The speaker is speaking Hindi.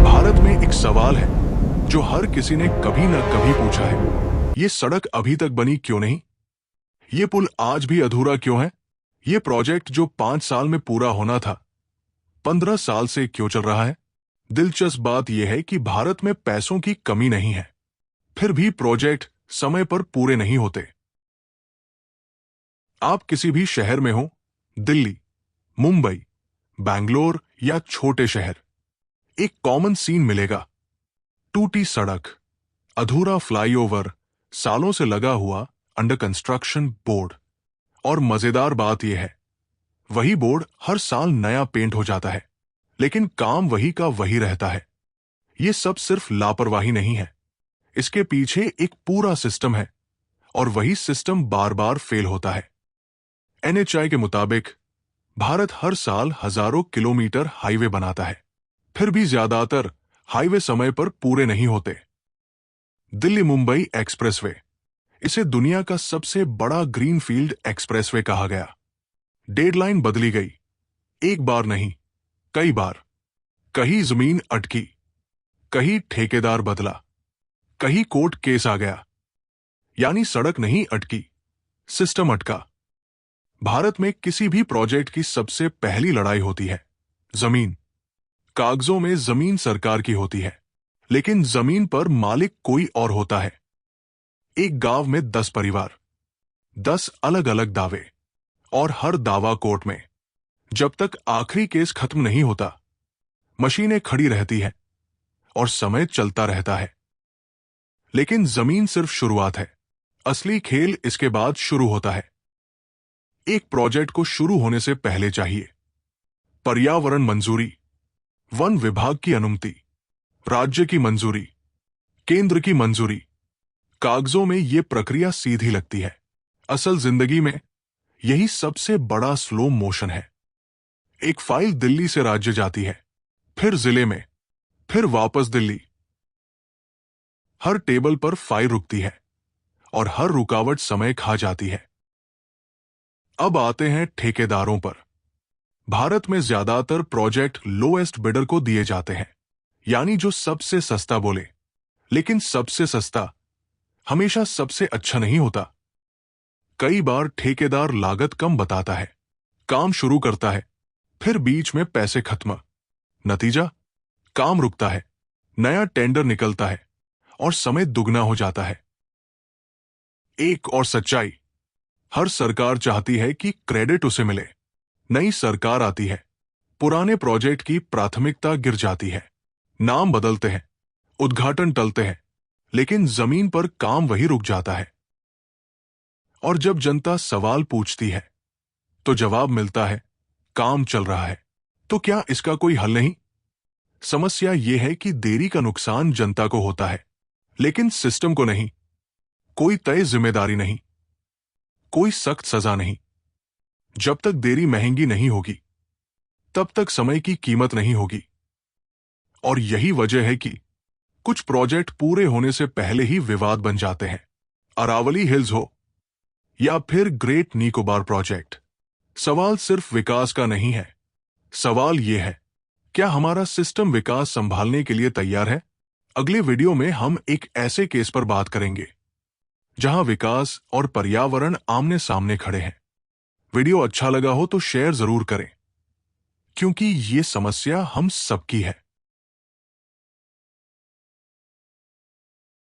भारत में एक सवाल है जो हर किसी ने कभी ना कभी पूछा है। ये सड़क अभी तक बनी क्यों नहीं? ये पुल आज भी अधूरा क्यों है? ये प्रोजेक्ट जो 5 साल में पूरा होना था 15 साल से क्यों चल रहा है? दिलचस्प बात यह है कि भारत में पैसों की कमी नहीं है, फिर भी प्रोजेक्ट समय पर पूरे नहीं होते। आप किसी भी शहर में हो, दिल्ली, मुंबई, बैंगलोर या छोटे शहर, एक कॉमन सीन मिलेगा। टूटी सड़क, अधूरा फ्लाईओवर, सालों से लगा हुआ अंडर कंस्ट्रक्शन बोर्ड। और मजेदार बात यह है, वही बोर्ड हर साल नया पेंट हो जाता है, लेकिन काम वही का वही रहता है। यह सब सिर्फ लापरवाही नहीं है, इसके पीछे एक पूरा सिस्टम है और वही सिस्टम बार बार फेल होता है। एनएचआई के मुताबिक भारत हर साल हजारों किलोमीटर हाईवे बनाता है, फिर भी ज्यादातर हाईवे समय पर पूरे नहीं होते। दिल्ली मुंबई एक्सप्रेसवे, इसे दुनिया का सबसे बड़ा ग्रीनफील्ड एक्सप्रेसवे कहा गया। डेडलाइन बदली गई, एक बार नहीं, कई बार। कहीं जमीन अटकी, कहीं ठेकेदार बदला, कहीं कोर्ट केस आ गया। यानी सड़क नहीं अटकी, सिस्टम अटका। भारत में किसी भी प्रोजेक्ट की सबसे पहली लड़ाई होती है जमीन। कागजों में जमीन सरकार की होती है, लेकिन जमीन पर मालिक कोई और होता है। एक गांव में 10 परिवार, 10 अलग अलग दावे, और हर दावा कोर्ट में। जब तक आखिरी केस खत्म नहीं होता, मशीनें खड़ी रहती हैं और समय चलता रहता है। लेकिन जमीन सिर्फ शुरुआत है, असली खेल इसके बाद शुरू होता है। एक प्रोजेक्ट को शुरू होने से पहले चाहिए पर्यावरण मंजूरी, वन विभाग की अनुमति, राज्य की मंजूरी, केंद्र की मंजूरी। कागजों में यह प्रक्रिया सीधी लगती है, असल जिंदगी में यही सबसे बड़ा स्लो मोशन है। एक फाइल दिल्ली से राज्य जाती है, फिर जिले में, फिर वापस दिल्ली। हर टेबल पर फाइल रुकती है और हर रुकावट समय खा जाती है। अब आते हैं ठेकेदारों पर। भारत में ज्यादातर प्रोजेक्ट लोएस्ट बिडर को दिए जाते हैं, यानी जो सबसे सस्ता बोले। लेकिन सबसे सस्ता हमेशा सबसे अच्छा नहीं होता। कई बार ठेकेदार लागत कम बताता है, काम शुरू करता है, फिर बीच में पैसे खत्म। नतीजा, काम रुकता है, नया टेंडर निकलता है और समय दुगना हो जाता है। एक और सच्चाई, हर सरकार चाहती है कि क्रेडिट उसे मिले। नई सरकार आती है, पुराने प्रोजेक्ट की प्राथमिकता गिर जाती है, नाम बदलते हैं, उद्घाटन टलते हैं, लेकिन जमीन पर काम वही रुक जाता है। और जब जनता सवाल पूछती है तो जवाब मिलता है, काम चल रहा है। तो क्या इसका कोई हल नहीं? समस्या यह है कि देरी का नुकसान जनता को होता है, लेकिन सिस्टम को नहीं। कोई तय जिम्मेदारी नहीं, कोई सख्त सजा नहीं। जब तक देरी महंगी नहीं होगी, तब तक समय की कीमत नहीं होगी। और यही वजह है कि कुछ प्रोजेक्ट पूरे होने से पहले ही विवाद बन जाते हैं। अरावली हिल्स हो या फिर ग्रेट निकोबार प्रोजेक्ट, सवाल सिर्फ विकास का नहीं है। सवाल यह है, क्या हमारा सिस्टम विकास संभालने के लिए तैयार है? अगले वीडियो में हम एक ऐसे केस पर बात करेंगे जहां विकास और पर्यावरण आमने सामने खड़े हैं। वीडियो अच्छा लगा हो तो शेयर जरूर करें, क्योंकि ये समस्या हम सबकी है।